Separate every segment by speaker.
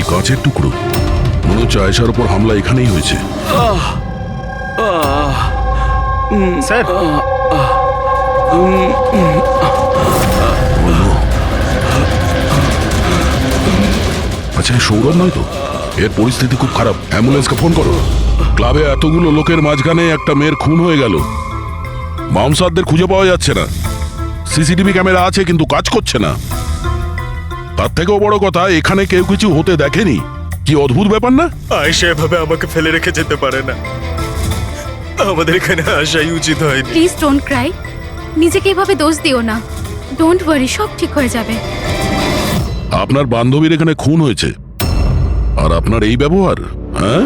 Speaker 1: এই কাঁচের টুকরো, মনে হচ্ছে আয়েশার উপর হামলা এখানেই হয়েছে।
Speaker 2: স্যার,
Speaker 1: আচ্ছা সৌরভ নয় তো? এর পরিস্থিতি খুব খারাপ, অ্যাম্বুলেন্সকে ফোন করো। ক্লাবে এতগুলো লোকের মাঝখানে একটা মেয়ের খুন হয়ে গেল, মামসাদদের খুঁজে পাওয়া যাচ্ছে না। সিসিটিভি ক্যামেরা আছে কিন্তু কাজ করছে না। তার থেকেও বড় কথা, এখানে কেউ কিছু হতে দেখেনি। কি অদ্ভুত ব্যাপার না?
Speaker 2: আয়েশা এভাবে আমাকে ফেলে রেখে যেতে পারে না। আমাদের এখানে আসাই উচিত হয়নি।
Speaker 3: প্লিজ ডোন্ট ক্রাই, নিজেকে এভাবে দোষ দিও না। ডোন্ট ওয়ারি, সব ঠিক হয়ে যাবে।
Speaker 1: আপনার বান্ধবীর এখানে খুন হয়েছে আর আপনার এই ব্যবহার? হ্যাঁ,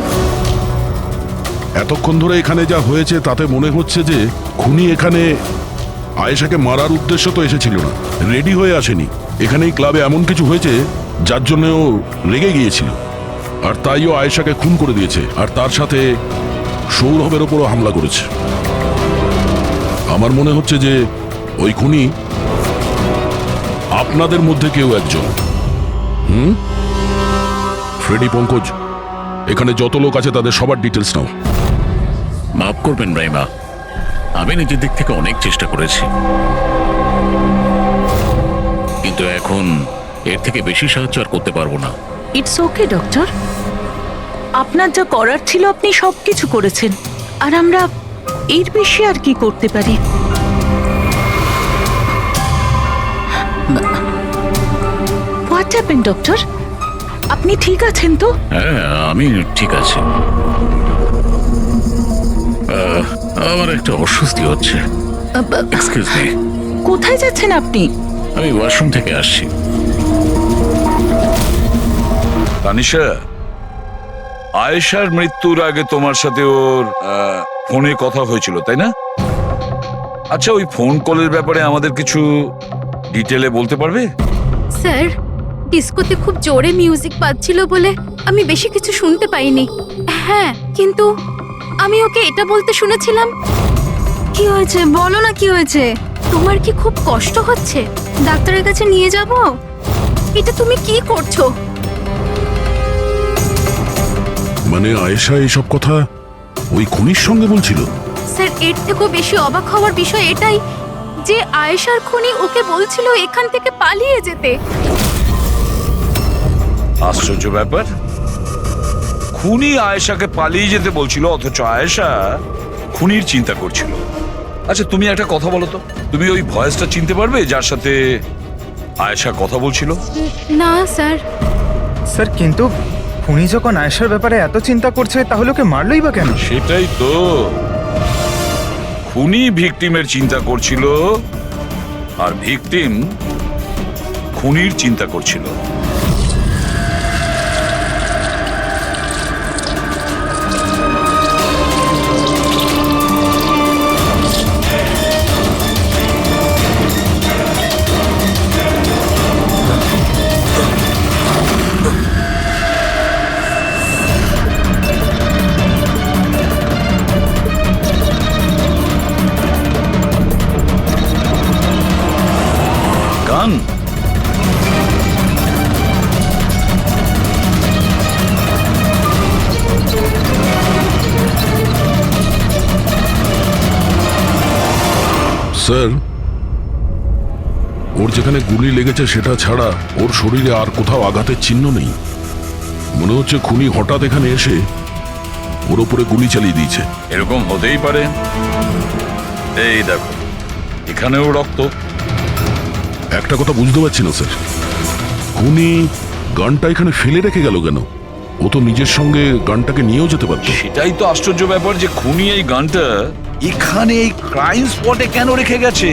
Speaker 1: এতক্ষণ ধরে এখানে যা হয়েছে তাতে মনে হচ্ছে যে খুনি এখানে আয়েশাকে মারার উদ্দেশ্য তো এসেছিল না, রেডি হয়ে আসেনি। এখানেই ক্লাবে এমন কিছু হয়েছে যার জন্য ও রেগে গিয়েছিল, আর তাই ও আয়েশাকে খুন করে দিয়েছে, আর তার সাথে সৌরভের ওপরও হামলা করেছে। আমার মনে হচ্ছে যে ওই খুনি আপনাদের মধ্যে কেউ একজন। ফ্রেডি, পঙ্কজ, এখানে যত লোক আছে তাদের সবার ডিটেলস নাও।
Speaker 4: মাফ করবেন রাইমা, আমি নিজের দিক থেকে অনেক চেষ্টা করেছি, কিন্তু এখন এর থেকে বেশি সাহায্য আর করতে পারবো না।
Speaker 5: ইটস ওকে ডক্টর, আপনার যা করার ছিল আপনি সবকিছু করেছেন, আর আমরা এর বেশি আর কি করতে পারি? What happen doctor? আপনি ঠিক আছেন তো?
Speaker 4: হ্যাঁ, আমি ঠিক আছি। আমার একটা অস্বস্তি হচ্ছে। Excuse me.
Speaker 5: কোথায় যাচ্ছেন আপনি?
Speaker 4: আমি ওয়াশরুম থেকে আসছি।
Speaker 6: তানিশা, আয়েশার মৃত্যুর আগে তোমার সাথে ওর ফোনে কথা হয়েছিল, তাই না? আচ্ছা, ওই ফোন কলের ব্যাপারে আমাদের কিছু ডিটেলে বলতে পারবে?
Speaker 3: স্যার, ডিস্কোতে খুব জোরে মিউজিক বাজছিল বলে আমি বেশি কিছু শুনতে পাইনি। হ্যাঁ, কিন্তু আমি ওকে এটা বলতে শুনেছিলাম।
Speaker 7: কি হয়েছে বলো না, কি হয়েছে?
Speaker 3: তোমার কি খুব কষ্ট হচ্ছে?
Speaker 7: ডাক্তারের কাছে নিয়ে যাব?
Speaker 3: এটা তুমি কি করছো?
Speaker 1: মানে আয়েশা এইসব কথা ওই খুনির সঙ্গে বলছিল?
Speaker 3: স্যার, এর থেকেও বেশি অবাক হওয়ার বিষয় এটাই যে আয়েশার খুনি ওকে বলছিল এখান থেকে পালিয়ে যেতে।
Speaker 6: আশ্চর্য ব্যাপার, খুনি আয়েশাকে পালিয়ে যেতে বলছিল, অথচ আয়েশা খুনির চিন্তা করছিল। আচ্ছা, তুমি একটা কথা বলো তো, তুমি ওই ভয়েসটা চিনতে পারবে যার সাথে আয়েশা কথা বলছিল?
Speaker 3: না স্যার।
Speaker 2: স্যার, কিন্তু খুনি যখন আয়েশার ব্যাপারে এত চিন্তা করছে তাহলে ওকে মারলই বা কেন?
Speaker 6: সেটাই তো, খুনি ভিকটিমের চিন্তা করছিল আর ভিকটিম খুনির চিন্তা করছিল। গান?
Speaker 1: স্যার, ওর যেখানে গুলি লেগেছে সেটা ছাড়া ওর শরীরে আর কোথাও আঘাতের চিহ্ন নেই। মনে হচ্ছে খুনি হঠাৎ এখানে এসে ওর উপরে গুলি চালিয়ে দিয়েছে।
Speaker 6: এরকম হতেই পারে। এই দেখো, এখানেও রক্ত।
Speaker 1: একটা কথা বুঝতে পারছি না স্যার, খুনি গানটা এখানে ফেলে রেখে গেল কেন? ও তো নিজের সঙ্গে গানটাকে নিয়েও যেতে পারত।
Speaker 6: সেটাই তো আশ্চর্য ব্যাপার যে খুনি এই গানটা এখানে এই ক্রাইম স্পটে কেন রেখে গেছে?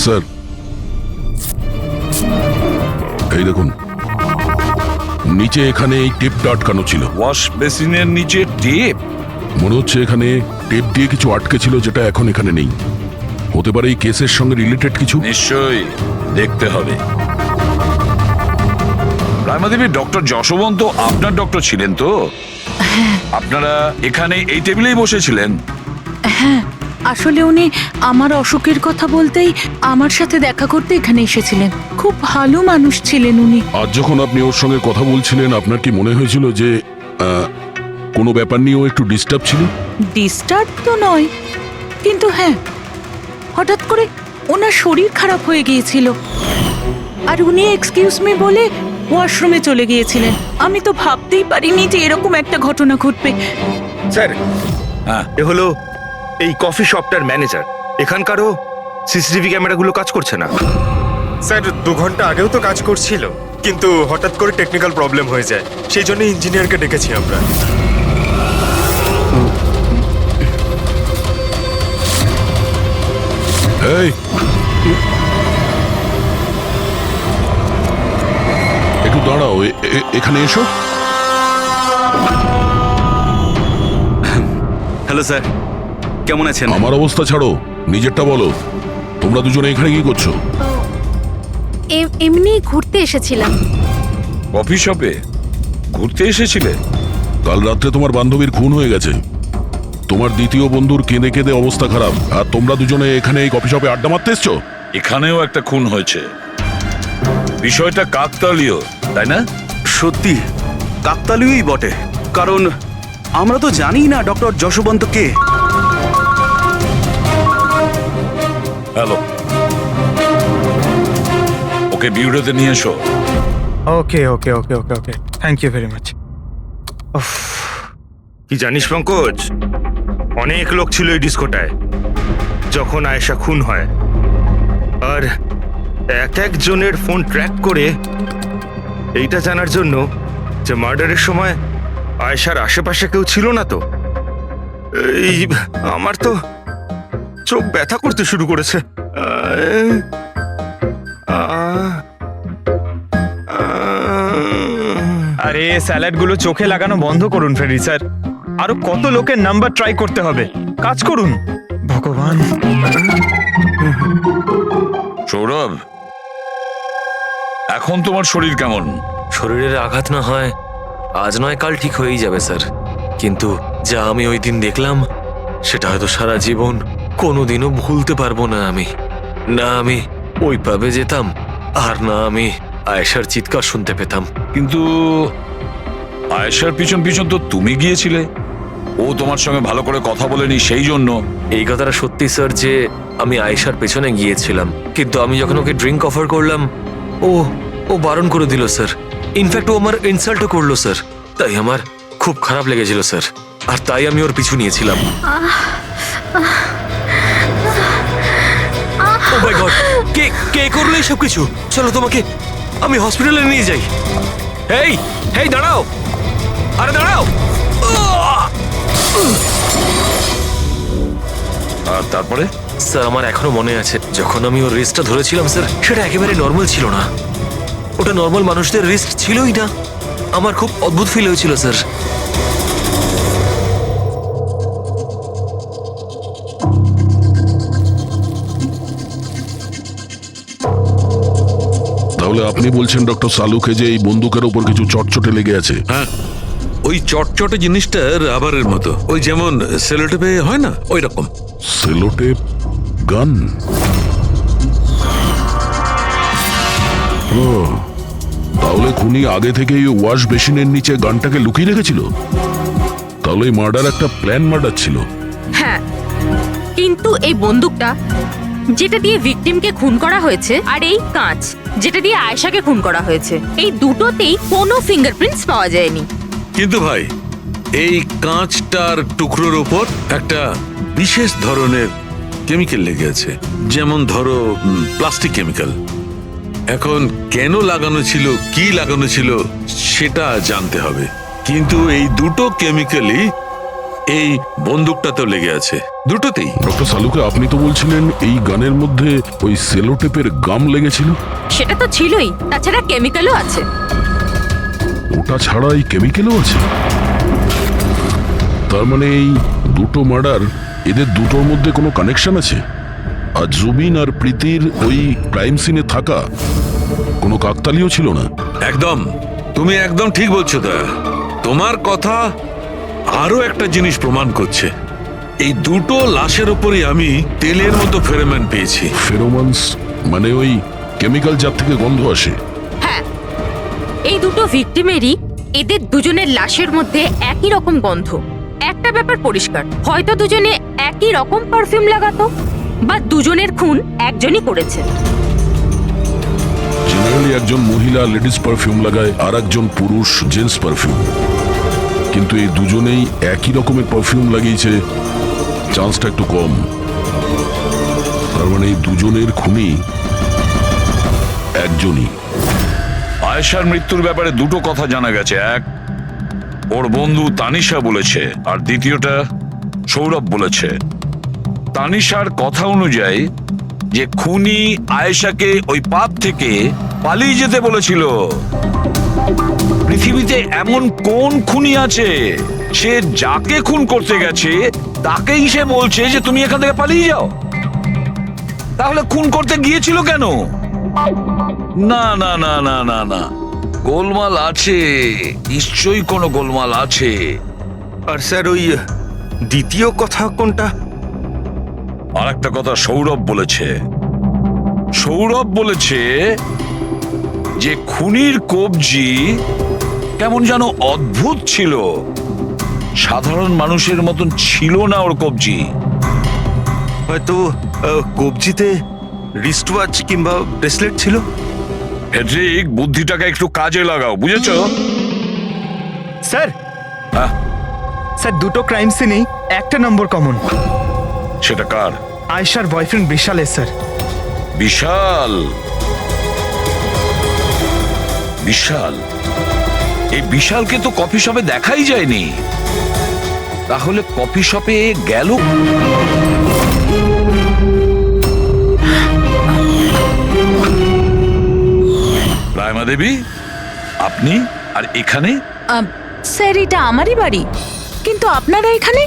Speaker 1: স্যার, এই দেখুন, নিচে এখানে এই টেপটা আটকানো ছিল।
Speaker 6: ওয়াশ বেসিনের নিচে টেপ?
Speaker 1: মনে হচ্ছে এখানে টেপ দিয়ে কিছু আটকে ছিল যেটা এখন এখানে নেই। হতে পারে এই কেসের সঙ্গে রিলেটেড কিছু।
Speaker 6: নিশ্চয়ই দেখতে হবে। রায়মা দেবী, ডক্টর যশবন্ত আপনার ডক্টর ছিলেন তো? আপনারা এখানে এই টেবিলেই বসেছিলেন?
Speaker 5: হ্যাঁ, আসলে উনি আমার অসুখের কথা বলতেই আমার সাথে দেখা করতে এখানে এসেছিলেন। খুব ভালো মানুষ ছিলেন উনি।
Speaker 1: আজ যখন আপনি ওর সঙ্গে কথা বলছিলেন আপনার কি মনে হয়েছিল যে কোনো ব্যাপার নিয়ে ও একটু ডিস্টার্ব ছিল?
Speaker 5: ডিস্টার্ব তো নয়, কিন্তু হ্যাঁ, হঠাৎ করে ওনার শরীর খারাপ হয়ে গিয়েছিল আর উনি এক্সকিউজ মি বলে ওয়াশরুমে চলে গিয়েছিলেন। আমি তো ভাবতেই পারিনি যে এরকম একটা ঘটনা ঘটবে।
Speaker 2: স্যার,
Speaker 6: হ্যাঁ,
Speaker 2: এ হলো এই কফি শপটার ম্যানেজার। এখানকারও সিসিটিভি ক্যামেরাগুলো কাজ করছে না। স্যার, 2 ঘন্টা আগেও তো কাজ করছিল, কিন্তু হঠাৎ করে টেকনিক্যাল প্রবলেম হয়ে যায়, সেই জন্য ইঞ্জিনিয়ারকে ডেকেছি আমরা।
Speaker 1: এই একটু দাঁড়াও, এখানে এসো।
Speaker 8: হ্যালো স্যার, কেমন আছেন?
Speaker 1: আমার অবস্থা ছাড়ো, নিজেরটা বলো। তোমরা দুজনে এখানে কি করছো?
Speaker 3: এমনি ঘুরতে এসেছিলাম।
Speaker 6: কফি শপে ঘুরতে এসেছিলে?
Speaker 1: কাল রাত্রে তোমার বান্ধবীর খুন হয়ে গেছে। তোমার দ্বিতীয় বন্ধুর কেঁদে কেঁদে অবস্থা খারাপ, আর তোমরা দুজনে এখানে এই কফি শপে আড্ডা মারতে এসছো?
Speaker 6: এখানেও একটা খুন হয়েছে। বিষয়টা কাকতালীয়, তাই না?
Speaker 8: সত্যি কাকতালীয়ই বটে, কারণ আমরা তো জানি না ডক্টর যশবন্ত কে।
Speaker 6: হ্যালো, ওকে বিউরোতে নিয়ে এসো।
Speaker 2: ওকে ওকে ওকে ওকে ওকে, থ্যাংক ইউ ভেরি মাচ। কি জানিস পঙ্কজ, অনেক লোক ছিল এই ডিস্কোটায় যখন আয়েশা খুন হয়, আর এক একজনের ফোন ট্র্যাক করে এইটা জানার জন্য যে মার্ডারের সময় আয়েশার আশেপাশে কেউ ছিল না। তো এই আমার তো চোখ ব্যথা করতে শুরু করেছে।
Speaker 9: আরে স্যালাডগুলো চোখে লাগানো বন্ধ করুন ফ্রেডি স্যার। আরো কত লোকের নাম্বার ট্রাই করতে হবে, কাজ করুন। ভগবান।
Speaker 6: সৌরভ, এখন তোমার শরীর কেমন?
Speaker 10: শরীরের আঘাত না হয় আজ নয় কাল ঠিক হয়েই যাবে স্যার, কিন্তু যা আমি ওই দিন দেখলাম সেটা হয়তো সারা জীবন কোনোদিনও ভুলতে পারবো না আমি। না আমি ওই পাবে যেতাম, আর না আমি আয়েশার চিৎকার শুনতে পেতাম।
Speaker 6: কিন্তু আয়েশার পিছন পিছন তো তুমি গিয়েছিলে, ও তোমার সঙ্গে ভালো করে কথা বলেনি সেই জন্য।
Speaker 10: এই কথাটা সত্যি স্যার যে আমি আয়েশার পেছনে গিয়েছিলাম, কিন্তু আমি যখন ওকে ড্রিঙ্ক অফার করলাম ও বারণ করে দিল স্যার। ইনফ্যাক্ট ও আমার ইনসাল্টও করলো স্যার। তাই আমার খুব খারাপ লেগেছিল স্যার, আর তাই আমি ওর পিছু নিয়েছিলাম। ও মাই গড, কে করলো এইসব কিছু? চলো তোমাকে আমি হসপিটালে নিয়ে যাই। হেই হেই দাঁড়াও, আরে দাঁড়াও।
Speaker 6: আর তারপরে?
Speaker 10: স্যার আমার এখনো মনে আছে যখন আমি ওর রিস্টটা ধরেছিলাম স্যার, সেটা একেবারে নর্মাল ছিল না। ওটা নর্মাল মানুষদের রিস্ট ছিলই না। আমার খুব অদ্ভুত ফিল হয়েছিল স্যার।
Speaker 1: তাহলে আপনি বলছেন ডক্টর সালুকে যে এই বন্দুকের উপর কিছু চটচটে লেগে আছে?
Speaker 11: হ্যাঁ, ওই চটচটে জিনিসটা রাবারের মতো, ওই যেমন সেলোটেপে হয় না, ওই রকম।
Speaker 1: সেলোটেপ গান? ও, তাহলে খুনি আগে থেকেই ওয়াশ বেসিনের নিচে গানটাকে লুকিয়ে রেখেছিল। তাহলে এই মার্ডার একটা প্ল্যান মার্ডার ছিল।
Speaker 3: হ্যাঁ, কিন্তু এই বন্দুকটা যেটা দিয়ে ভিকটিমকে খুন করা হয়েছে, আর এই কাঁচ যেটা দিয়ে আয়েশাকে খুন করা হয়েছে, এই দুটোতেই কোনো ফিঙ্গারপ্রিন্টস পাওয়া যায়নি।
Speaker 11: কিন্তু ভাই, এই কাঁচটার টুকরোর ওপর একটা বিশেষ ধরনের কেমিক্যাল লেগে আছে, যেমন ধরো প্লাস্টিক কেমিক্যাল। এখন কেন লাগানো ছিল, কি লাগানো ছিল সেটা জানতে হবে, কিন্তু এই দুটো কেমিক্যালই এই বন্দুকটাতেও লেগে আছে, দুটোতেই।
Speaker 1: ডক্টর সালুকে, আপনি তো বলছিলেন এই গানের মধ্যে ওই সেলোটেপের গাম লেগেছিল।
Speaker 3: সেটা তো ছিলই, তাছাড়া কেমিক্যালও আছে।
Speaker 1: ওটা ছাড়া এই কেমিক্যালও আছে? তার মানে এই দুটো মার্ডার, এদের দুটোর মধ্যে কোনো কানেকশন আছে? আর জুবিন আর প্রীতির ওই ক্রাইম সিনে থাকা কোনো কাকতালীয় ছিল না?
Speaker 11: একদম, তুমি একদম ঠিক বলছো। দা, তোমার কথা আরো একটা জিনিস প্রমাণ করছে। এই দুটো লাশের উপরই আমি তেলের মতো ফেরোমন পেয়েছি।
Speaker 1: ফেরোমনস মানে ওই কেমিক্যাল যার থেকে গন্ধ আসে।
Speaker 3: হ্যাঁ, এই দুটো ভিকটিমেরই এদের দুজনের লাশের মধ্যে একই রকম গন্ধ। একটা ব্যাপার পরিষ্কার, হয়তো দুজনে একই রকম পারফিউম লাগাতো, বা দুজনের খুন একজনই করেছে।
Speaker 1: জেনারেলি একজন মহিলা লেডিস পারফিউম লাগায়, আর একজন পুরুষ জেন্টস পারফিউম। কিন্তু এই দুজনেই একই রকমের পারফিউম লাগিয়েছে, চান্সটা একটু কম। তার মানে এই দুজনের খুনি একজনই।
Speaker 6: আয়েশার মৃত্যুর ব্যাপারে দুটো কথা জানা গেছে। এক, ওর বন্ধু তানিশা বলেছে, আর দ্বিতীয়টা সৌরভ বলেছে। তানিশার কথা অনুযায়ী যে খুনি আয়েশাকে ওই পাপ থেকে পালিয়ে যেতে বলেছিল। পৃথিবীতে এমন কোন খুনি আছে সে যাকে খুন করতে গেছে তাকেই সে বলছে যে তুমি এখান থেকে পালিয়ে যাও? তাহলে খুন করতে গিয়েছিল কেন? না না না না না না, গোলমাল আছে, নিশ্চয়ই কোনো গোলমাল আছে।
Speaker 2: আর স্যার ওই দ্বিতীয় কথা কোনটা?
Speaker 6: আর একটা কথা সৌরভ বলেছে। সৌরভ বলেছে যে খুনির কবজি কেমন যেন অদ্ভুত ছিল, সাধারণ মানুষের মতন ছিল না ওর কবজি।
Speaker 2: হয়তো কবজিতে রিস্টওয়াচ কিংবা ব্রেসলেট ছিল।
Speaker 6: ফেডরিক, বুদ্ধিটাকে একটু কাজে লাগাও, বুঝেছো?
Speaker 9: স্যার,
Speaker 6: হ্যাঁ,
Speaker 9: স্যার দুটো ক্রাইম সিনেই একটা নম্বর কমন।
Speaker 6: সেটা কার?
Speaker 9: আয়েশার বয়ফ্রেন্ড বিশালের স্যার।
Speaker 6: বিশাল? বিশাল? এই বিশালকে তো কফি শপে দেখাই যায়নি, তাহলে কফি শপে গেল? রায়মা দেবী, আপনি আর এখানে?
Speaker 5: স্যার, এটা আমারই বাড়ি, কিন্তু আপনারা এখানে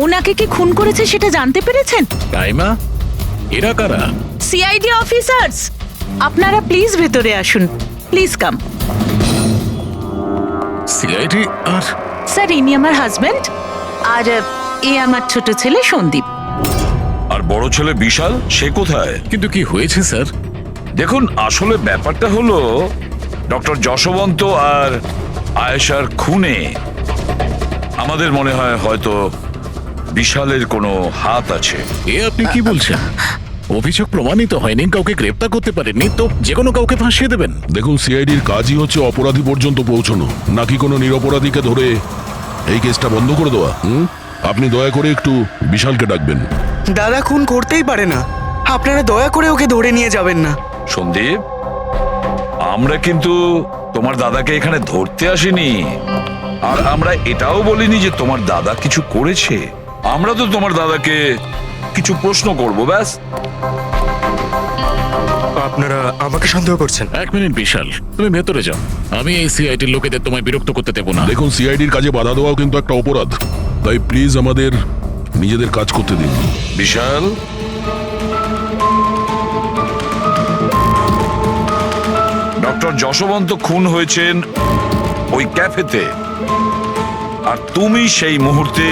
Speaker 5: ওনাকে কি খুন করেছে সেটা জানতে পেরেছেন?
Speaker 4: রাইমা, এরা কারা?
Speaker 5: CID officers. আপনারা প্লিজ ভেতরে আসুন, প্লিজ কাম।
Speaker 4: সিআইডি? আর
Speaker 5: স্যার, ইনি আমার হাজবেন্ড, আর এ আমার ছোট ছেলে সন্দীপ।
Speaker 6: আর বড় ছেলে বিশাল, সে কোথায়?
Speaker 4: কিন্তু কি হয়েছে স্যার?
Speaker 6: দেখুন, আসলে ব্যাপারটা হলো ডক্টর যশবন্ত আর আয়েশার খুনে আমাদের মনে হয় হয়তো বিশালের কোনো হাত আছে।
Speaker 4: এ আপনি কি বলছেন? অভিযোগ প্রমাণিত হয়নি, কাউকে গ্রেপ্তার করতে পারেননি, তো যে কোনো কাউকে ফাঁসিয়ে দেবেন?
Speaker 1: দেখুন, সিআইডির কাজই হচ্ছে অপরাধী পর্যন্ত পৌঁছানো, নাকি কোনো নিরপরাধীকে ধরে এই কেসটা বন্ধ করে দেওয়া। আপনি দয়া করে একটু বিশালকে ডাকবেন।
Speaker 12: দাদা খুন করতেই পারে না, আপনারা দয়া করে ওকে ধরে নিয়ে যাবেন না।
Speaker 6: সন্দীপ, আমরা কিন্তু তোমার দাদাকে এখানে ধরতে আসিনি, আর আমরা এটাও বলিনি যে তোমার দাদা কিছু করেছে। আমরা তো তোমার দাদাকে কিছু প্রশ্ন করব, ব্যাস।
Speaker 9: আপনারা আমাকে সন্দেহ করছেন?
Speaker 4: এক মিনিট বিশাল, তুমি ভেতরে যাও। আমি এই সিআইডির লোকেদের তোমায় বিরক্ত করতে দেবো না।
Speaker 1: দেখুন, সিআইডির কাজে বাধা দেওয়াও কিন্তু একটা অপরাধ, তাই প্লিজ আমাদের নিজেদের কাজ করতে দিন।
Speaker 6: বিশাল, ডক্টর যশবন্ত খুন হয়েছেন ওই ক্যাফেতে, আর তুমি সেই মুহূর্তে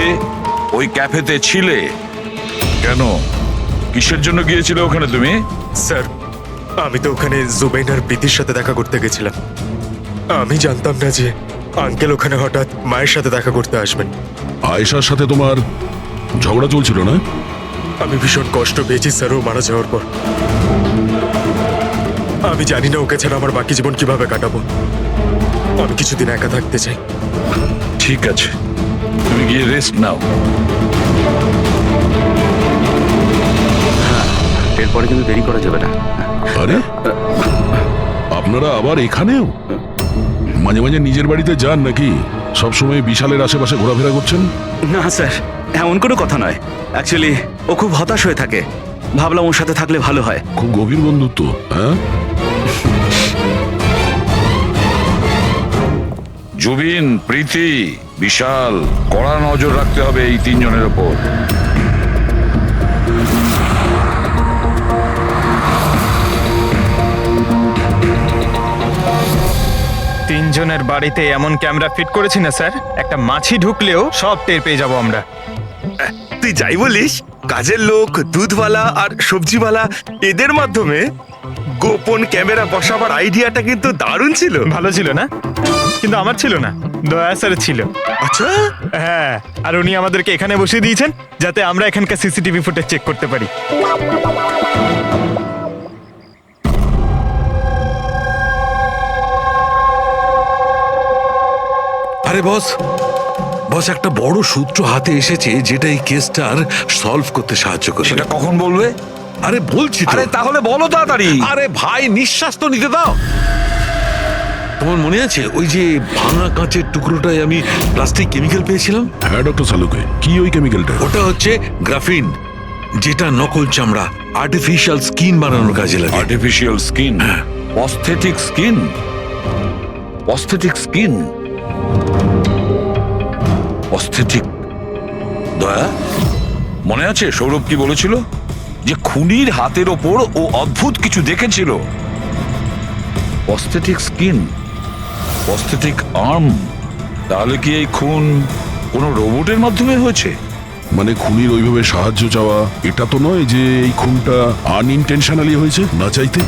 Speaker 6: ওই ক্যাফেতে ছিলে। কেন, কিসের জন্য গিয়েছিলে ওখানে তুমি?
Speaker 9: স্যার, আমি তো ওখানে জুবাইন আর প্রীতির সাথে দেখা করতে গেছিলাম। আমি জানতাম না যে আঙ্কেল ওখানে হঠাৎ মায়ের সাথে দেখা করতে আসবেন।
Speaker 1: আয়েশার সাথে তোমার ঝগড়া চলছিল না?
Speaker 9: আমি ভীষণ কষ্ট পেয়েছি স্যার ও মারা যাওয়ার পর। আমি জানি না ওকে ছাড়া আমার বাকি জীবন কিভাবে কাটাবো। আমি কিছুদিন একা থাকতে চাই।
Speaker 6: ঠিক আছে, তুমি গিয়ে রেস্ট নাও।
Speaker 8: এরপরে কিন্তু দেরি করা যাবে না।
Speaker 1: আরে, আপনারা আবার এখানেও? মাঝে মাঝে নিজের বাড়িতে যান নাকি? সবসময় বিশালের আশেপাশে ঘোরাফেরা করছেন?
Speaker 8: না স্যার, এমন কোনো কথা নয়। অ্যাকচুয়ালি ও খুব হতাশ হয়ে থাকে, ভাবলাম ওর সাথে থাকলে ভালো হয়।
Speaker 1: খুব গভীর বন্ধুত্ব, হ্যাঁ?
Speaker 6: জুবিন, প্রীতি, বিশাল, কড়া নজর রাখতে হবে এই তিনজনের ওপর।
Speaker 9: তিনজনের বাড়িতে এমন ক্যামেরা ফিট করেছি না স্যার, একটা মাছি ঢুকলেও সব টের পেয়ে যাবো আমরা।
Speaker 2: তুই যাই বলিস, কাজের লোক, দুধওয়ালা আর সবজিওয়ালা এদের মাধ্যমে গোপন ক্যামেরা বসাবার আইডিয়াটা কিন্তু দারুণ ছিল।
Speaker 9: ভালো ছিল না? কিন্তু আমার ছিল না, দয়া স্যার ছিল।
Speaker 2: আচ্ছা,
Speaker 9: হ্যাঁ, আর উনি আমাদেরকে এখানে বসিয়ে দিয়েছেন যাতে আমরা এখানকার সিসিটিভি ফুটেজ চেক করতে পারি।
Speaker 11: আরে বস, বস একটা বড় সূত্র হাতে এসেছে যেটা এই কেসটার সলভ করতে সাহায্য করবে।
Speaker 6: সেটা কখন বলবে?
Speaker 11: আরে বলছি তো।
Speaker 6: আরে তাহলে বলো তাড়াতাড়ি।
Speaker 11: আরে ভাই, নিঃশ্বাস তো নিতে দাও। তোমার মনে আছে ওই যে ভাঙা কাঁচের টুকরোটায় আমি প্লাস্টিক কেমিক্যাল পেয়েছিলাম?
Speaker 1: হ্যাঁ ডক্টর সালুকে, কি ওই কেমিক্যালটা?
Speaker 11: ওটা হচ্ছে গ্রাফিন, যেটা নকল চামড়া, আর্টিফিশিয়াল স্কিন বানানোর কাজে লাগে।
Speaker 6: Artificial skin, aesthetic skin, aesthetic skin, aesthetic. দয়া, মনে আছে সৌরভ কি বলেছিল? যে খুনির হাতের ওপর ও অদ্ভুত কিছু দেখেছিল। Aesthetic skin, aesthetic arm. তাহলে কি এই খুন কোনো রোবটের মাধ্যমে হয়েছে?
Speaker 1: মানে খুনির ওইভাবে সাহায্য চাওয়া এটা তো নয় যে এই খুনটা আনইনটেনশনালি হয়েছে, না চাইতে?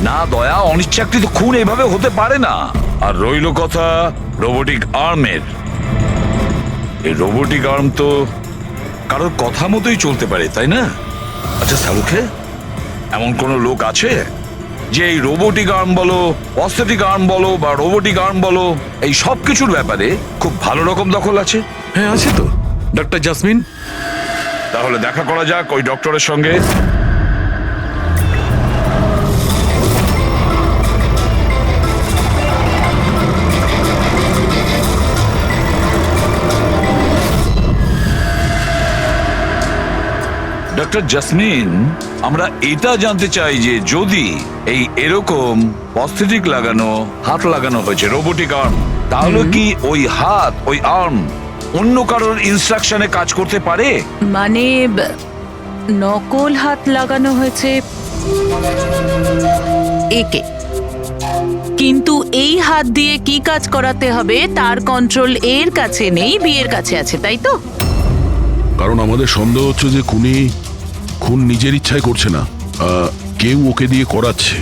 Speaker 6: না দয়া, অনিচ্ছাকৃত খুন এইভাবে হতে পারে না। আর রইল কথা রোবোটিক আর্মের। এই রোবোটিক আর্ম তো কারোর কথা মতোই চলতে পারে, তাই না? আচ্ছা সালুখে, এমন কোন লোক আছে যে এই রোবোটিক আর্ম বলো, অস্থেটিক আর্ম বলো বা রোবোটিক আর্ম বলো, এই সব কিছুর ব্যাপারে খুব ভালো রকম দখল আছে?
Speaker 11: হ্যাঁ আছে তো, ডক্টর জাসমিন।
Speaker 6: তাহলে দেখা করা যাক ওই ডক্টরের সঙ্গে। ডক্টর জাসমিন, আমরা এটা জানতে চাই যে যদি এই এরকম প্রস্থেটিক লাগানো হাত লাগানো হয়েছে রোবোটিক আর্ম, তাহলে কি ওই হাত, ওই আর্ম অন্য কারোর ইনস্ট্রাকশনে কাজ করতে পারে?
Speaker 5: মানে নকল হাত লাগানো হয়েছে একে, কিন্তু এই হাত দিয়ে কি কাজ করাতে হবে তার কন্ট্রোল এর কাছে নেই, বিয়ের কাছে আছে, তাই তো?
Speaker 1: কারণ আমাদের সন্দেহ হচ্ছে যে খুন নিজের ইচ্ছায় করছে না, কেউ ওকে দিয়ে করাচ্ছে।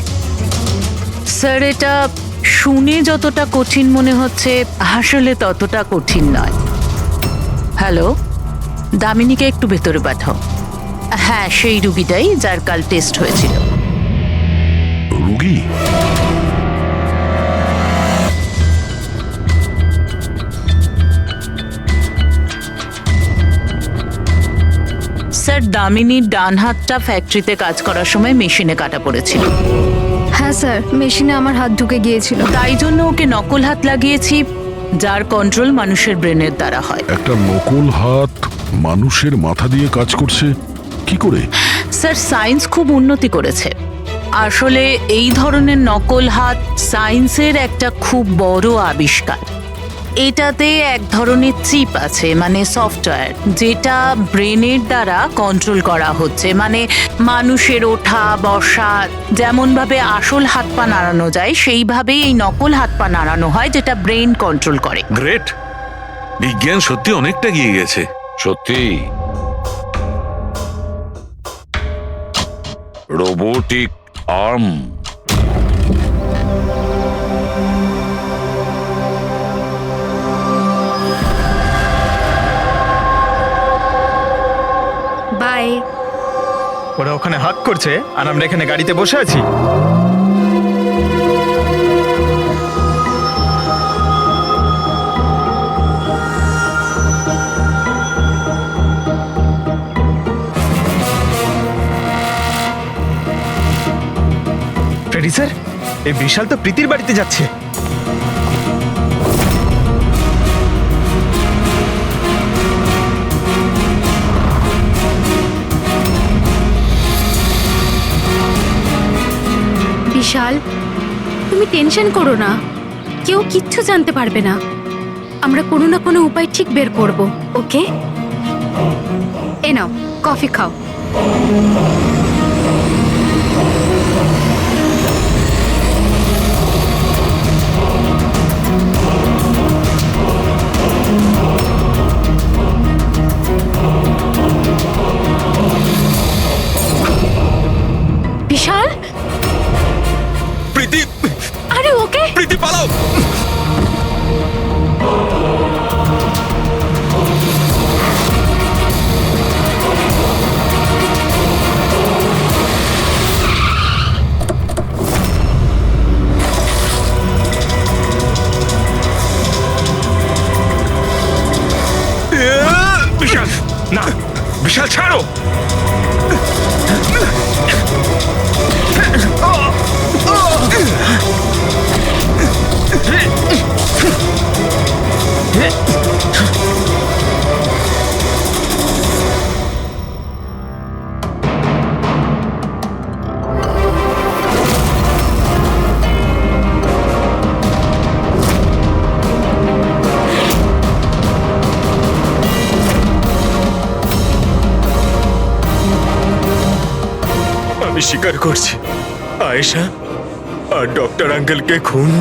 Speaker 5: স্যার, এটা শুনে যতটা কঠিন মনে হচ্ছে আসলে ততটা কঠিন নয়। হ্যালো, দামিনীকে একটু ভেতরে পাঠাও। হ্যাঁ, সেই রুগীটাই যার কাল টেস্ট হয়েছিল।
Speaker 1: রুগী?
Speaker 5: স্যার, দামিনীর ডান হাতটা ফ্যাক্টরিতে কাজ করার সময় মেশিনে কাটা পড়েছিল।
Speaker 7: হ্যাঁ স্যার, মেশিনে আমার হাত ঢুকে গিয়েছিল।
Speaker 5: তাই জন্য ওকে নকল হাত লাগিয়েছি, যার কন্ট্রোল মানুষের ব্রেনের দ্বারা হয়।
Speaker 1: একটা নকল হাত মানুষের মাথা দিয়ে কাজ করছে কি করে?
Speaker 5: স্যার, সায়েন্স খুব উন্নতি করেছে। আসলে এই ধরনের নকল হাত সায়েন্সের একটা খুব বড় আবিষ্কার। এটাতে এক ধরনের চিপ আছে, মানে সফটওয়্যার, যেটা ব্রেনের দ্বারা কন্ট্রোল করা হচ্ছে। মানে মানুষের ওঠা বসা যেমন ভাবে আসল হাত পা নাড়ানো যায়, সেইভাবেই এই নকল হাত পা নাড়ানো হয়, যেটা ব্রেন কন্ট্রোল করে।
Speaker 11: গ্রেট, বিজ্ঞান সত্যি অনেকটা এগিয়ে গেছে।
Speaker 6: সত্যি রোবোটিক আর্ম।
Speaker 7: বাই।
Speaker 9: ওরা ওখানে হাত করছে আর আমরা এখানে গাড়িতে বসে আছি। ফ্রেডি স্যার, এই বিশাল তো প্রীতির বাড়িতে যাচ্ছে।
Speaker 7: বিশাল, তুমি টেনশন করো না, কেউ কিচ্ছু জানতে পারবে না। আমরা কোনো না কোনো উপায় ঠিক বের করব, ওকে? এ নাও, কফি খাও।
Speaker 2: না বিশাল ছাড়ো।
Speaker 9: আমি স্বীকার করছি, আয়েশা আর ডক্টর আঙ্কেলকে খুন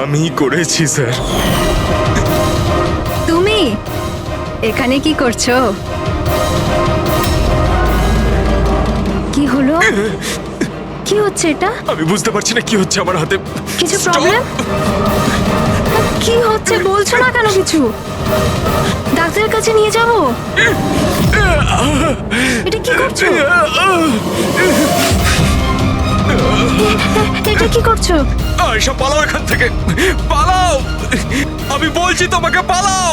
Speaker 9: আমি করেছি স্যার।
Speaker 7: তুমি এখানে কি করছো? কি হলো? কি হচ্ছে এটা?
Speaker 9: আমি বুঝতে পারছি না কি হচ্ছে আমার হাতে।
Speaker 7: কিছু
Speaker 9: Stop!
Speaker 7: প্রবলেম? কি হচ্ছে বলছো না কেন কিছু? ডাক্তারের কাছে নিয়ে যাব? এটা কি করছো? এটা কি করছো?
Speaker 9: আয়েশা পালাও এখান থেকে, পালাও! আমি বলছি তোমাকে পালাও,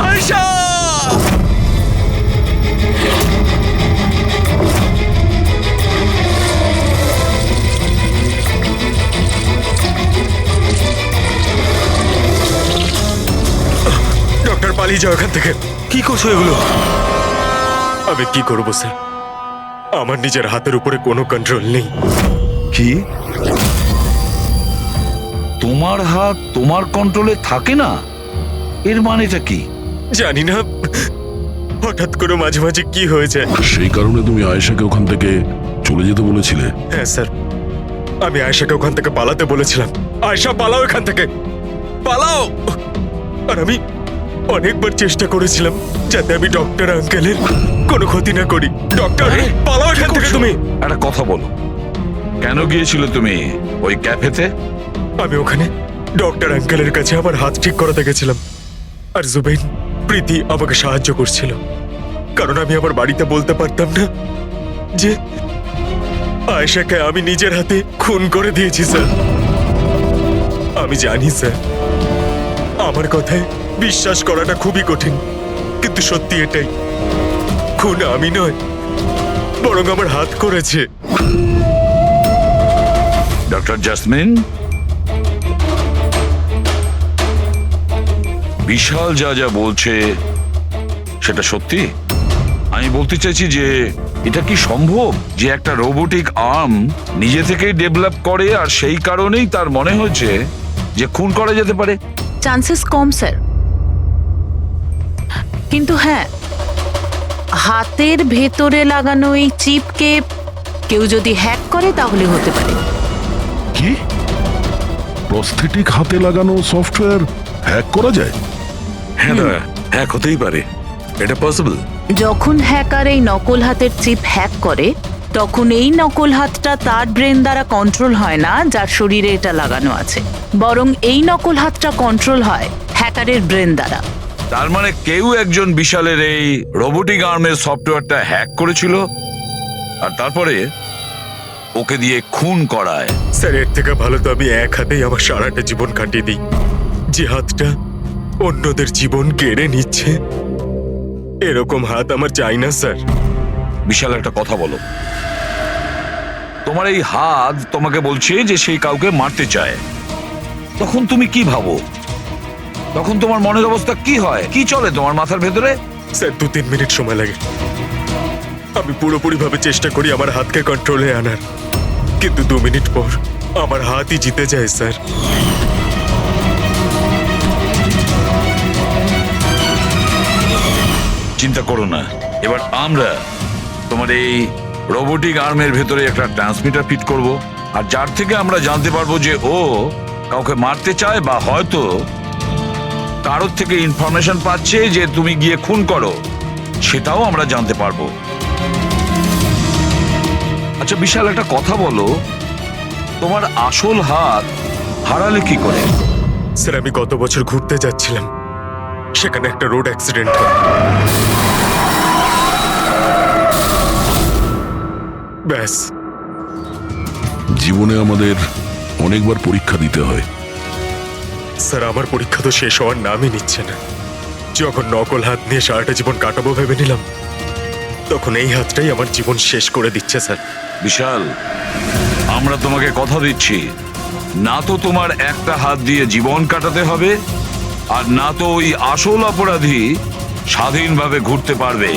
Speaker 9: আয়েশা! ডক্টর পালিয়ে যাও এখান থেকে।
Speaker 2: কি করছো এগুলো?
Speaker 9: আমি কি করবো স্যার, আমার নিজের হাতের উপরে কোনো কন্ট্রোল নেই।
Speaker 6: কি তোমার হাত তোমার কন্ট্রোলে থাকে না? এর মানেটা কি?
Speaker 9: জানি না, হঠাৎ করে মাঝে মাঝে কি হয়ে যায়।
Speaker 1: সেই কারণে তুমি আয়েশাকে ওখান থেকে চলে যেতে বলেছিলে?
Speaker 9: হ্যাঁ স্যার, আমি আয়েশাকে ওখান থেকে পালাতে বলেছিলাম। আয়েশা পালাও এখান থেকে, পালাও! আর আমি অনেকবার চেষ্টা করেছিলাম যাতে আমি ডক্টর আঙ্কেলের কোনো ক্ষতি না করি। ডক্টর, পালাও এখান থেকে তুমি।
Speaker 6: একটা কথা বলো, কেন গিয়েছিলে তুমি ওই ক্যাফেতে?
Speaker 9: আমি ওখানে ডক্টর আঙ্কেলের কাছে আমার হাত ঠিক করাতে গেছিলাম, আর জুবেন, প্রীতি আমাকে সাহায্য করছিল, কারণ আমি আমার বাড়িতে বলতে পারতাম না যে আয়েশাকে আমি নিজের হাতে খুন করে দিয়েছি স্যার। আমি জানি স্যার, আমার কথায় বিশ্বাস করাটা খুবই কঠিন, কিন্তু সত্যি এটাই, খুন আমি নয়, বরং আমার হাত করেছে।
Speaker 6: ডক্টর জাসমিন, বিশাল যা যা বলছে সেটা সত্যি? আমি বলতে চাইছি যে এটা কি সম্ভব যে একটা রোবোটিক আর্ম নিজে থেকেই ডেভেলপ করে আর সেই কারণেই তার মনে হয়েছে যে খুন করা যেতে পারে?
Speaker 5: চান্সেস কম স্যার, কিন্তু হ্যাঁ, হাতের ভেতরে লাগানো এই চিপকে কেউ যদি হ্যাক করে তাহলে হতে পারে।
Speaker 1: কি? প্রস্থেটিক হাতে লাগানো সফটওয়্যার হ্যাক করা যায়?
Speaker 11: হ্যাঁ দাদা, হ্যাক হতেই পারে, এটা পসিবল।
Speaker 5: যখন হ্যাকার এই নকল হাতের চিপ হ্যাক করে, তখন এই নকল হাতটা তার ব্রেন দ্বারা কন্ট্রোল হয় না যার শরীরে এটা লাগানো আছে, বরং এই নকল হাতটা কন্ট্রোল হয় হ্যাকারের ব্রেন দ্বারা।
Speaker 6: তার মানে কেউ একজন বিশালের এই রোবোটিক আর্মের সফটওয়্যারটা হ্যাক করেছিল আর তারপরে ওকে দিয়ে খুন করায়।
Speaker 9: স্যার, এর থেকে ভালো তো আমি এক হাতেই আমার সারাটা জীবন কাটিয়ে দিই। যে হাতটা অন্যদের জীবন কেড়ে নিচ্ছে, এরকম হাত আমার চাই না স্যার।
Speaker 6: বিশাল একটা কথা বলো, তোমার এই হাত তোমাকে বলছে যে সেই কাউকে মারতে চায়, তখন তুমি কি ভাবো? তখন তোমার মনের অবস্থা কি হয়, কি চলে তোমার মাথার ভেতরে?
Speaker 9: স্যার, 2-3 মিনিট সময় লাগে। আমি পুরোপুরি ভাবে চেষ্টা করি আমার হাতকে কন্ট্রোলে আনার, কিন্তু 2 মিনিট পর আমার হাতই জিতে যায় স্যার।
Speaker 6: চিন্তা করো না, এবার আমরা তোমার এই রোবোটিক আর্মের ভেতরে একটা ট্রান্সমিটার ফিট করব, আর যার থেকে আমরা জানতে পারবো যে ও কাউকে মারতে চায় বা হয়তো কারোর থেকে ইনফরমেশন পাচ্ছে যে তুমি গিয়ে খুন করো, সেটাও আমরা জানতে পারবো। আচ্ছা বিশাল, একটা কথা বলো, তোমার আসল হাত হারালে কি করে?
Speaker 9: স্যার, আমি গত বছর ঘুরতে যাচ্ছিলাম, সেখানে একটা রোড অ্যাক্সিডেন্ট হয়। ব্যাস।
Speaker 1: জীবনে আমাদের অনেকবার পরীক্ষা দিতে হয়।
Speaker 9: স্যার, আমার পরীক্ষা তো শেষ হওয়ার নামই নিচ্ছে না। যখন নকল হাত নিয়ে সারাটা জীবন কাটাবো ভেবে নিলাম, তখন এই হাতটাই আমার জীবন শেষ করে দিচ্ছে স্যার।
Speaker 6: বিশাল, আমরা তোমাকে কথা দিচ্ছি, না তো তোমার একটা হাত দিয়ে জীবন কাটাতে হবে, আর না তো ওই আসল অপরাধী স্বাধীনভাবে ঘুরতে পারবে।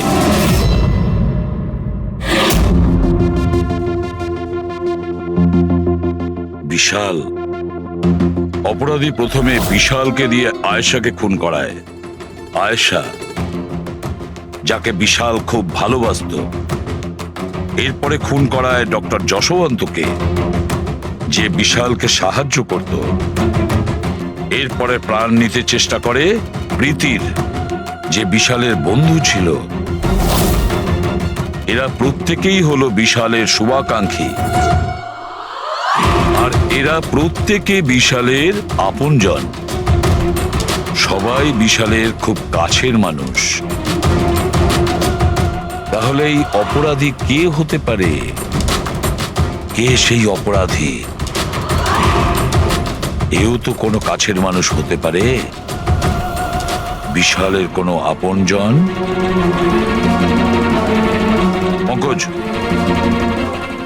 Speaker 6: বিশাল, অপরাধী প্রথমে বিশালকে দিয়ে আয়েশাকে খুন করায়। আয়েশা, যাকে বিশাল খুব ভালোবাসতো, এরপরে খুন করায় ডক্টর যশবন্তকে, যে বিশালকে সাহায্য করত। এরপরে প্রাণ নিতে চেষ্টা করে প্রীতির, যে বিশালের বন্ধু ছিল। এরা প্রত্যেকেই হলো বিশালের শুভাকাঙ্ক্ষী, আর এরা প্রত্যেকে বিশালের আপনজন। সবাই বিশালের খুব কাছের মানুষ। তাহলে এই অপরাধী কে হতে পারে? কে সেই অপরাধী? এও তো কোনো কাছের মানুষ হতে পারে, বিশালের কোনো আপনজন। পঙ্কজ,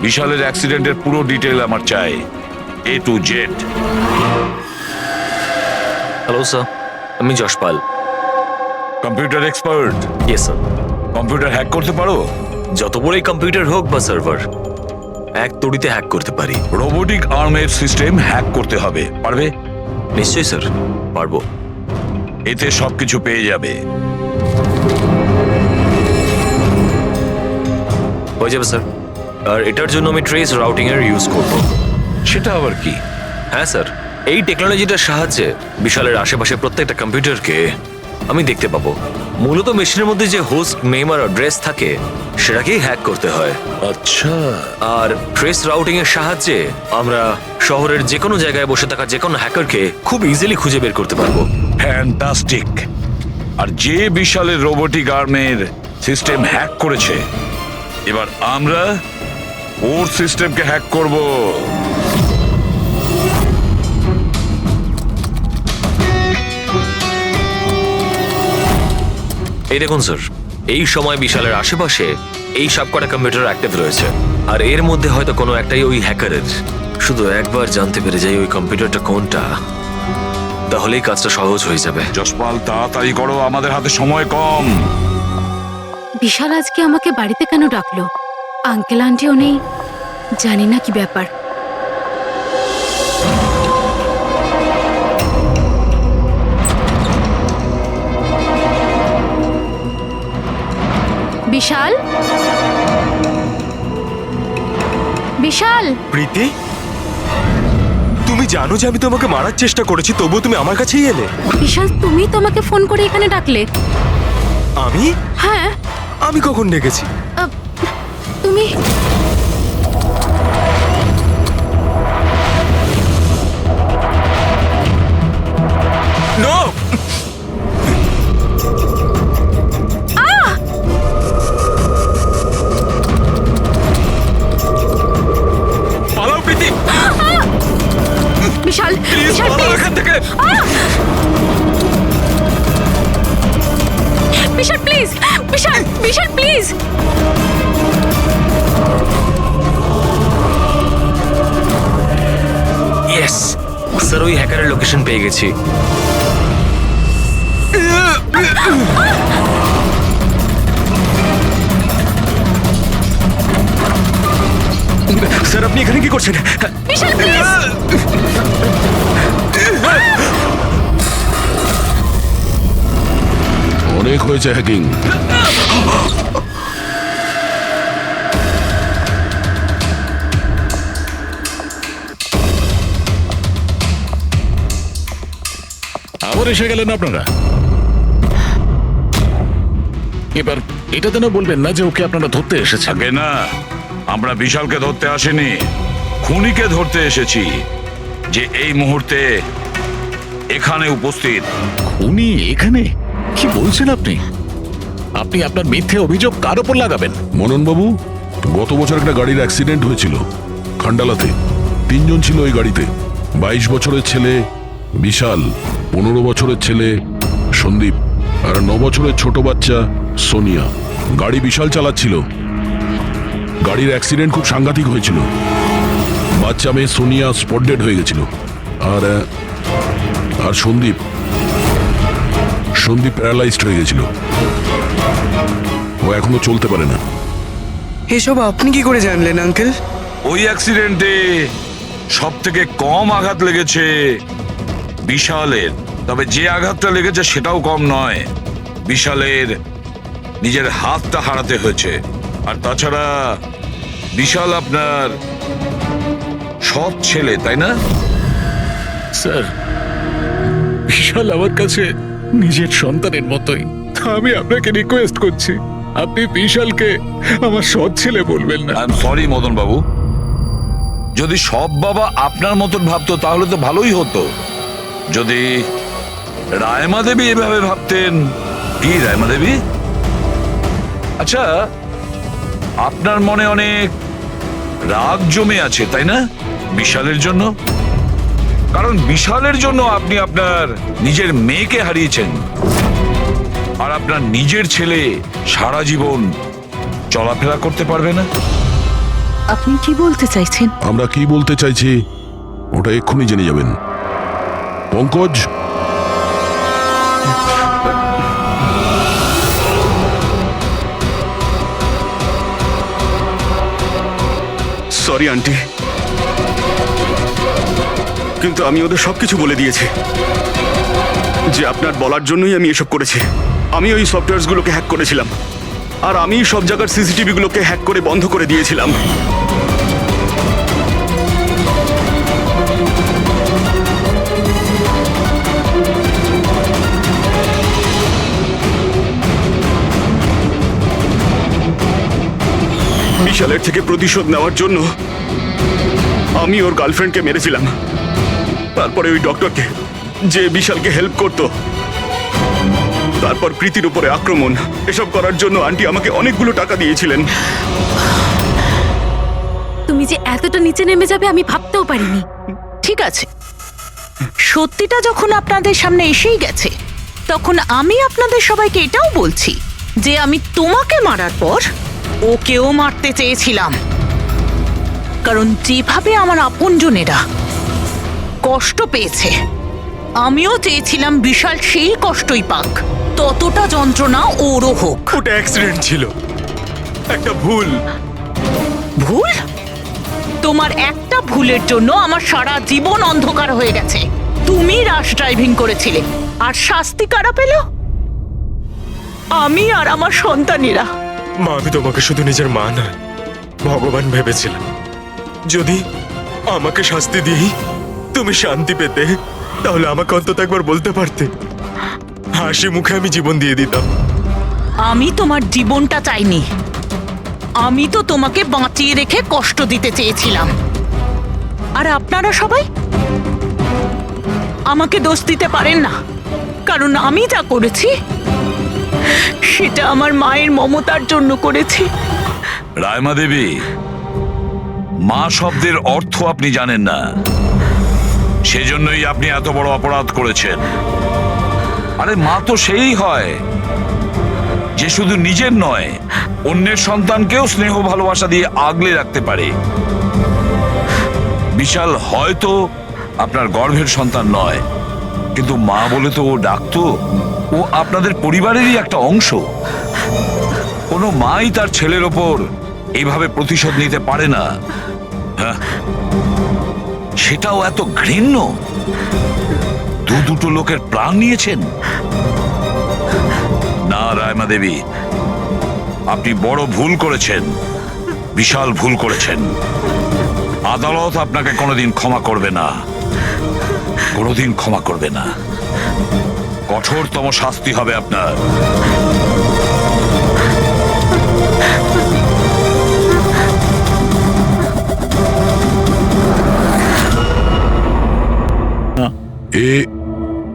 Speaker 6: বিশালের অ্যাক্সিডেন্টের পুরো ডিটেল আমার চাই, A to Z।
Speaker 10: Hello sir, আমি Jashpal.
Speaker 6: Computer expert?
Speaker 10: Yes sir.
Speaker 6: Computer hack করতে পারো?
Speaker 10: যত বড়ই কম্পিউটার হোক বা সার্ভার, এক তড়িতে হ্যাক করতে পারি।
Speaker 6: রোবোটিক আর্মের সিস্টেম হ্যাক করতে হবে, পারবে?
Speaker 10: নিশ্চয়ই স্যার, পারবো।
Speaker 6: এতে সবকিছু পেয়ে যাবে।
Speaker 10: হয়ে যাবে স্যার। আর এটার জন্য আমি ট্রেস রাউটিং এর ইউজ করব।
Speaker 6: সেটা আবার কি?
Speaker 10: হ্যাঁ স্যার, এই টেকনোলজিটার সাহায্যে বিশালের আশেপাশে প্রত্যেকটা কম্পিউটারকে আমি দেখতে পাবো। মূলত মেশিনের মধ্যে যে হোস্ট নেম আর অ্যাড্রেস থাকে সেটাকেই হ্যাক করতে হয়।
Speaker 6: আচ্ছা।
Speaker 10: আর ট্রেস রাউটিং এর সাহায্যে আমরা শহরের যে কোনো জায়গায় বসে থাকা যে কোনো হ্যাকারকে খুব ইজিলি খুঁজে বের করতে পারবো।
Speaker 6: ফ্যান্টাস্টিক। আর যে বিশালের রোবোটিক আর্মের সিস্টেম হ্যাক করেছে, এবার আমরা ওর সিস্টেমকে হ্যাক করব।
Speaker 10: এই দেখুন স্যার, এই সময় বিশালের আশেপাশে এই সবকটা কম্পিউটার অ্যাক্টিভ রয়েছে, আর এর মধ্যে হয়তো কোনো একটাই ওই হ্যাকারের। শুধু একবার জানতে পেরে যাই ওই কম্পিউটারটা কোনটা, তাহলেই কাজটা সহজ হয়ে যাবে।
Speaker 6: যশপাল, তাড়াতাড়ি করো, আমাদের হাতে সময় কম।
Speaker 7: বিশাল আজকে আমাকে বাড়িতে কেন ডাকলো? আঙ্কেল আন্টিও নেই, জানি না কি ব্যাপার। বিশাল, বিশাল।
Speaker 9: প্রীতি, তুমি জানো যে আমি তোমাকে মারার চেষ্টা করেছি, তবুও তুমি আমার কাছেই এলে।
Speaker 7: বিশাল, তুমি তো আমাকে ফোন করে এখানে ডাকলে।
Speaker 9: আমি?
Speaker 7: হ্যাঁ।
Speaker 9: আমি কখন ডেকেছি?
Speaker 7: তুমি
Speaker 9: নো! পালাও প্রীতি!
Speaker 7: বিশাল,
Speaker 9: প্লিজ
Speaker 7: বিশাল,
Speaker 9: পালাও
Speaker 7: প্লিজ।
Speaker 9: এখান থেকে!
Speaker 7: Vishal please, Vishal, Vishal please.
Speaker 10: Yes sir, ওই হ্যাকারের লোকেশন পেয়ে গেছি।
Speaker 9: স্যার, আপনি এখানে কি করছেন?
Speaker 7: বিশাল প্লিজ।
Speaker 1: অনেক হয়েছে হ্যাকিং।
Speaker 4: আবার এসে গেলেন আপনারা। এবার এটা যেন বলবেন না যে ওকে আপনারা ধরতে এসেছেন।
Speaker 6: আগে না, আমরা বিশালকে ধরতে আসিনি, খুনিকে ধরতে এসেছি, যে এই মুহূর্তে এখানে উপস্থিত।
Speaker 4: খুনি এখানে? কি বলছেন আপনি? আপনি আপনার মিথ্যে অভিযোগ কার ওপর লাগাবেন?
Speaker 1: মনন বাবু, গত বছর একটা গাড়ির অ্যাক্সিডেন্ট হয়েছিল খান্ডালাতে। 3 জন ছিল ওই গাড়িতে। 22 বছরের ছেলে বিশাল, 15 বছরের ছেলে সন্দীপ। আর 9 বছরের ছোট বাচ্চা সোনিয়া। গাড়ি বিশাল চালাচ্ছিল, গাড়ির অ্যাক্সিডেন্ট খুব সাংঘাতিক হয়েছিল। বাচ্চা মেয়ে সোনিয়া স্পট ডেড হয়ে গেছিল। আর আর সন্দীপ প্যারালাইজড হয়ে গেছিল, ও এখনো চলতে পারে না।
Speaker 12: এসব আপনি কি করে জানলেন আঙ্কেল?
Speaker 6: ওই অ্যাক্সিডেন্টে সব থেকে কম আঘাত লেগেছে বিশালের, তবে যে আঘাতটা লেগেছে সেটাও কম নয়। বিশালের নিজের হাতটা হারাতে হয়েছে। আর তাছাড়া বিশাল আপনার সৎ ছেলে, তাই না?
Speaker 4: স্যার, বিশাল আমার কাছে নিজের সন্তানের মতোই। আমি আপনাকে রিকোয়েস্ট করছি, আপনি বিশালকে আমার সৎ ছেলে বলবেন না।
Speaker 6: আই এম সরি মদন বাবু, যদি সব বাবা আপনার মতন ভাবতো তাহলে তো ভালোই হতো। যদি রায়মা দেবী এভাবে ভাবতেন। কি রায়মা দেবী? আচ্ছা, আপনার মনে অনেক রাগ জমে আছে, তাই না বিশালের জন্য? কারণ বিশালের জন্য আপনি আপনার নিজের মেয়েকে হারিয়েছেন, আর আপনার নিজের ছেলে সারা জীবন চলাফেরা করতে পারবে না।
Speaker 5: আপনি কি বলতে চাইছেন?
Speaker 1: আমরা কি বলতে চাইছি ওটা এক্ষুনি জেনে যাবেন। পঙ্কজ,
Speaker 8: সরি আন্টি, কিন্তু আমি ওদের সবকিছু বলে দিয়েছি যে আপনার বলার জন্যই আমি এসব করেছি। আমি ওই সফটওয়্যারগুলোকে হ্যাক করেছিলাম, আর আমি সব জায়গার সিসিটিভি গুলোকে হ্যাক করে বন্ধ করে দিয়েছিলাম। বিশালের থেকে প্রতিশোধ নেওয়ার জন্য আমি ওর গার্লফ্রেন্ডকে মেরেছিলাম। তারপরে ওই ডক্টরকে, যে বিশালকে হেল্প করত, তারপর প্রীতির উপরে আক্রমণ। এসব করার জন্য আন্টি আমাকে অনেকগুলো টাকা দিয়েছিলেন।
Speaker 7: তুমি যে এতটা নিচে নেমে যাবে আমি ভাবতেও পারিনি।
Speaker 5: ঠিক আছে, সত্যিটা যখন আপনাদের সামনে এসেই গেছে, তখন আমি আপনাদের সবাইকে এটাও বলছি যে আমি তোমাকে মারার পর ওকেও মারতে চেয়েছিলাম। কারণ যেভাবে আমার আপনজনেরা কষ্ট পেয়েছে, আমিও চেয়েছিলাম বিশাল সেই কষ্টই পাক, ততটা যন্ত্রণা ওরও হোক।
Speaker 9: ওটা অ্যাক্সিডেন্ট ছিল, একটা ভুল।
Speaker 5: ভুল? তোমার একটা ভুলের জন্য আমার সারা জীবন অন্ধকার হয়ে গেছে। তুমি রাশ ড্রাইভিং করেছিলে, আর শাস্তি কারা পেল? আমি আর আমার সন্তানেরা।
Speaker 9: মা, আমি তোমাকে শুধু নিজের মা নয়, ভগবান ভেবেছিলাম। যদি আমাকে শাস্তি দিই তুমি শান্তি পেতে, তাহলে আমাকে অন্তত একবার বলতে পারতে। হাসি মুখে আমি জীবন দিয়ে দিতাম।
Speaker 5: আমি তোমার জীবনটা চাইনি, আমি তো তোমাকে বাঁচিয়ে রেখে কষ্ট দিতে চেয়েছিলাম। আর আপনারা সবাই আমাকে দোষ দিতে পারেন না, কারণ আমি যা করেছি সেটা আমার মায়ের মমতার জন্য করেছি।
Speaker 6: রায়মা দেবী, মা শব্দের অর্থ আপনি জানেন না, সেজন্যই আপনি এত বড় অপরাধ করেছেন। আরে মা তো সেই হয় যে শুধু নিজের নয়, অন্যের সন্তানকেও স্নেহ ভালোবাসা দিয়ে আগলে রাখতে পারে। বিশাল হয়তো আপনার গর্ভের সন্তান নয়, কিন্তু মা বলে তো ও ডাকতো। ও আপনাদের পরিবারেরই একটা অংশ। কোনো মাই তার ছেলের ওপর এইভাবে প্রতিশোধ নিতে পারে না। হ্যাঁ, সেটাও এত ঘৃণ্য। দুটো লোকের প্রাণ নিয়েছেন। না রায়মা দেবী, আপনি বড় ভুল করেছেন, বিশাল ভুল করেছেন। আদালত আপনাকে কোনোদিন ক্ষমা করবে না, কোনোদিন ক্ষমা করবে না। কঠোরতম শাস্তি হবে আপনার।
Speaker 1: এ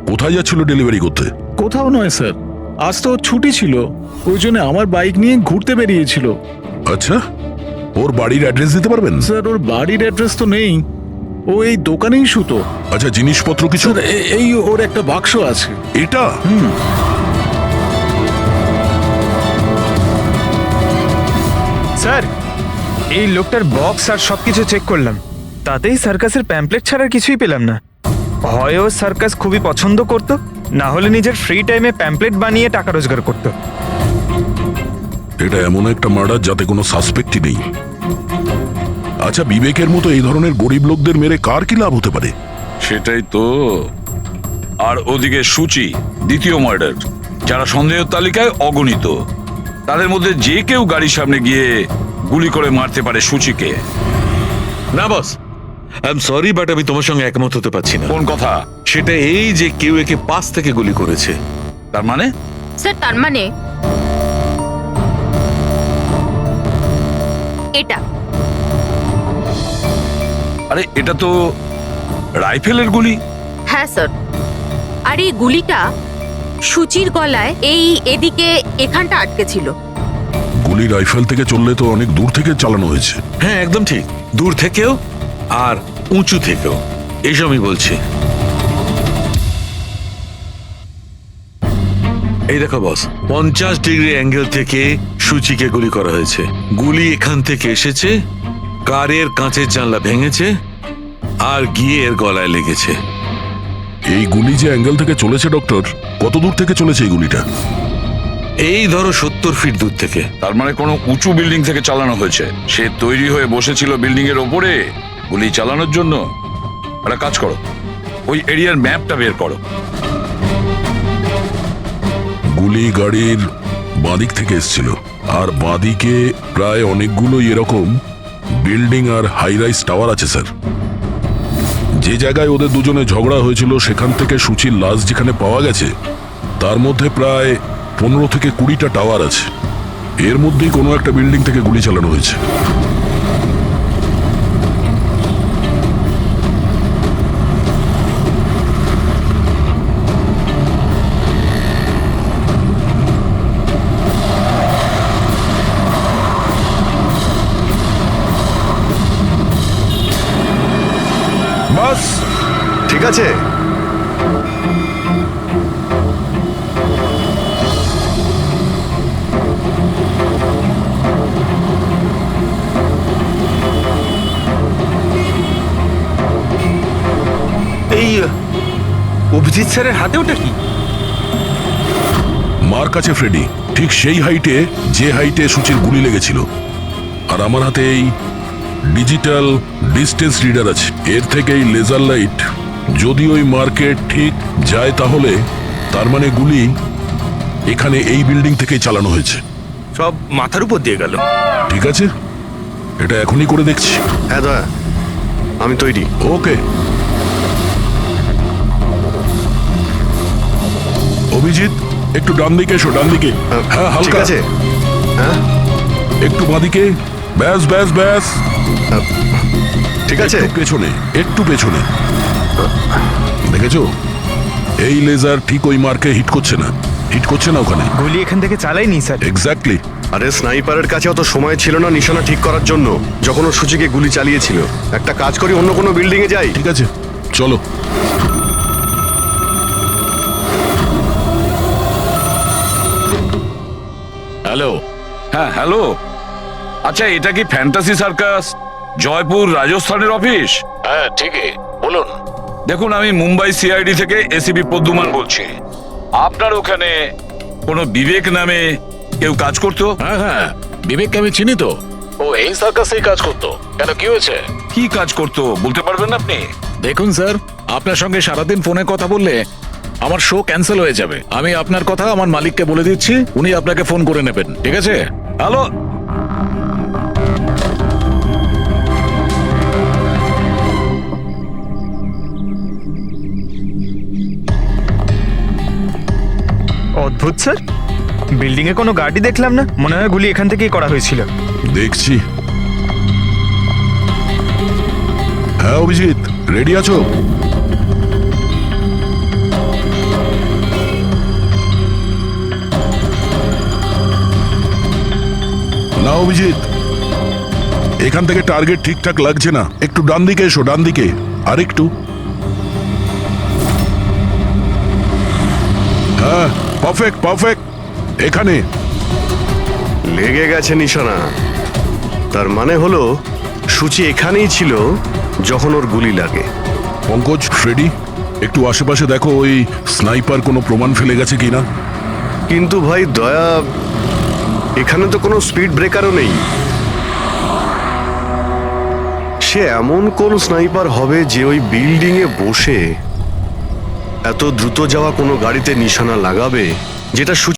Speaker 1: কোথায় যাচ্ছিল ডেলিভারি করতে?
Speaker 4: কোথাও নয় স্যার, আজ তো ওর ছুটি ছিল, ওই জন্য আমার বাইক নিয়ে ঘুরতে বেরিয়েছিল।
Speaker 1: আচ্ছা, ওর বাড়ির অ্যাড্রেস দিতে পারবেন?
Speaker 4: স্যার, ওর বাড়ির অ্যাড্রেস তো নেই, ও এই দোকানেই শুতো।
Speaker 1: আচ্ছা, জিনিসপত্র কিছু?
Speaker 4: স্যার, এই ওর একটা বাক্স আছে।
Speaker 1: এটা?
Speaker 9: এই লোকটার বক্স আর সবকিছু চেক করলাম, তাতেই সার্কাসের প্যাম্পলেট ছাড়া কিছুই পেলাম না। হয় ও সার্কাস খুবই পছন্দ করত, না হলে নিজের ফ্রি টাইমে প্যাম্পলেট বানিয়ে টাকা রোজগার করত।
Speaker 1: এটা এমন একটা মার্ডার যাতে কোনো সাসপেক্টই নেই। আচ্ছা, বিবেকের মতো এই ধরনের গরিব লোকদের মেরে কার কি লাভ হতে পারে?
Speaker 6: সেটাই তো। আর ওদিকে সূচি, দ্বিতীয় মার্ডার, যারা সন্দেহের তালিকায় অগণিত, তাদের মধ্যে যে কেউ গাড়ির সামনে গিয়ে গুলি করে মারতে পারে সূচিকে।
Speaker 11: না বস, আই এম সরি, বাট আমি তোমার সঙ্গে একমত হতে পারছি না।
Speaker 6: কোন কথা?
Speaker 11: সেটা এই যে কেউ একে পাশ থেকে গুলি করেছে।
Speaker 6: তার মানে?
Speaker 3: স্যার তার মানে এটা।
Speaker 6: আরে এটা তো রাইফেলের গুলি।
Speaker 3: হ্যাঁ স্যার, আর এই গুলিটা সূচির গলায় এই এদিকে এখানটা আটকে ছিল।
Speaker 1: গুলি রাইফেল থেকে চললে তো অনেক দূর থেকে চালানো হয়েছে।
Speaker 11: হ্যাঁ, একদম ঠিক, দূর থেকেও আর উঁচু থেকেও, এইসব আমি বলছি। এই দেখো বস, 50 ডিগ্রি অ্যাঙ্গেল থেকে সূচিকে গুলি করা হয়েছে। গুলি এখান থেকে এসেছে, কারের কাঁচের জানলা ভেঙেছে আর গিয়ে এর গলায় লেগেছে।
Speaker 1: এই গুলি যে অ্যাঙ্গেল থেকে চলেছে ডক্টর, কত দূর থেকে চলেছে এই গুলিটা?
Speaker 11: এই ধরো 70 ফিট দূর থেকে।
Speaker 6: তার মানে কোনো উঁচু বিল্ডিং থেকে চালানো হয়েছে। সে তৈরি হয়ে বসেছিল বিল্ডিং এর ওপরে গুলি চালানোর জন্য। একটা কাজ করো, ওই এরিয়ার ম্যাপটা বের করো।
Speaker 1: গুলি গাড়ির বাঁদিক থেকে এসেছিল, আর বাঁদিকে প্রায় অনেকগুলো এরকম বিল্ডিং আর হাই রাইজ টাওয়ার আছে স্যার। যে জায়গায় ওদের দুজনে ঝগড়া হয়েছিল সেখান থেকে সূচির লাশ যেখানে পাওয়া গেছে, তার মধ্যে প্রায় 15 থেকে 20টা টাওয়ার আছে। এর মধ্যেই কোনো একটা বিল্ডিং থেকে গুলি চালানো হয়েছে।
Speaker 8: বাস ঠিক আছে।
Speaker 9: এই অভিজিৎ স্যারের হাতে ওটা কি?
Speaker 1: মার কাছে ফ্রেডি, ঠিক সেই হাইটে যে হাইটে সূচির গুলি লেগেছিল। আর আমার হাতে এই ডিজিটাল ডিস্টেন্স রিডার আছে। এর থেকে এই লেজার লাইট যদি ওই মার্কেট ঠিক যায়, তাহলে তার মানে গুলি এখানে এই বিল্ডিং থেকেই চালানো হয়েছে।
Speaker 2: সব মাথার উপর দিয়ে গেল।
Speaker 1: ঠিক আছে, এটা এখনই করে দেখছি।
Speaker 8: হ্যাঁ দয়া, আমি তৈরি।
Speaker 1: ওকে অভিজিৎ, একটু ডান দিকে এসো, ডান দিকে। হ্যাঁ,
Speaker 8: ঠিক
Speaker 1: হালকা
Speaker 8: আছে। হ্যাঁ
Speaker 1: একটু বাঁদিকে। ব্যাস ব্যাস ব্যাস,
Speaker 8: ঠিক আছে।
Speaker 1: একটু পেছনে, একটু পেছনে। দেখেছো, এই লেজার ঠিক ওই মার্কে হিট করছে না, হিট করছে না ওখানে।
Speaker 9: গুলি এখান থেকে চালাইনি স্যার।
Speaker 1: এক্স্যাক্টলি।
Speaker 8: আরে স্নাইপারের কাছে অত সময় ছিল না নিশানা ঠিক করার জন্য যখন ও সূচিকে গুলি চালিয়েছিল। একটা কাজ করি, অন্য কোনো বিল্ডিং এ যাই।
Speaker 1: ঠিক আছে, চলো।
Speaker 10: হ্যালো।
Speaker 6: হ্যাঁ হ্যালো। আচ্ছা, এটা কি ফ্যান্টাসি সার্কাস জয়পুর রাজস্থানের অফিস?
Speaker 10: হ্যাঁ ঠিকই, বলুন।
Speaker 6: দেখুন, আমি মুম্বাই সিআইডি থেকে এসিপি পদ্মুমান বলছি। আপনার ওখানে কোনো বিবেক নামে কেউ কাজ করতো?
Speaker 4: হ্যাঁ হ্যাঁ, বিবেককে আমি চিনি তো।
Speaker 10: ও এই সার্কাসেই কাজ করতো। কেন, কি হয়েছে?
Speaker 6: কি কাজ করতো বলতে পারবেন আপনি?
Speaker 4: দেখুন স্যার, আপনার সঙ্গে সারাদিন ফোনে কথা বললে আমার শো ক্যান্সেল হয়ে যাবে। আমি আপনার কথা আমার মালিককে বলে দিচ্ছি, উনি আপনাকে ফোন করে নেবেন, ঠিক আছে?
Speaker 6: হ্যালো।
Speaker 9: অদ্ভুত স্যার, বিল্ডিং এ কোনো গাড়ি দেখলাম না। মনে হয় গুলি এখান থেকেই করা হয়েছিল।
Speaker 1: দেখছি। হ্যাঁ অভিজিৎ, রেডি আছো? না অভিজিৎ, এখান থেকে টার্গেট ঠিকঠাক লাগছে না। একটু ডান দিকে এসো, ডান দিকে আর একটু। হ্যাঁ, পারফেক্ট পারফেক্ট। এখানে
Speaker 8: লেগে গেছে নিশানা।
Speaker 13: তার মানে হলো সূচি এখানেই ছিল যখন ওর গুলি লাগে।
Speaker 1: পঙ্কজ, ফ্রেডি, একটু আশেপাশে দেখো ওই স্নাইপার কোনো প্রমাণ ফেলে গেছে কিনা।
Speaker 13: কিন্তু ভাই দয়া, এখানে তো কোনো স্পিড ব্রেকারও নেই। সে এমন কোন স্নাইপার হবে যে ওই বিল্ডিং এ বসে এত দ্রুত যাওয়া কোনো গাড়িতে নিশানা লাগাবে যেটা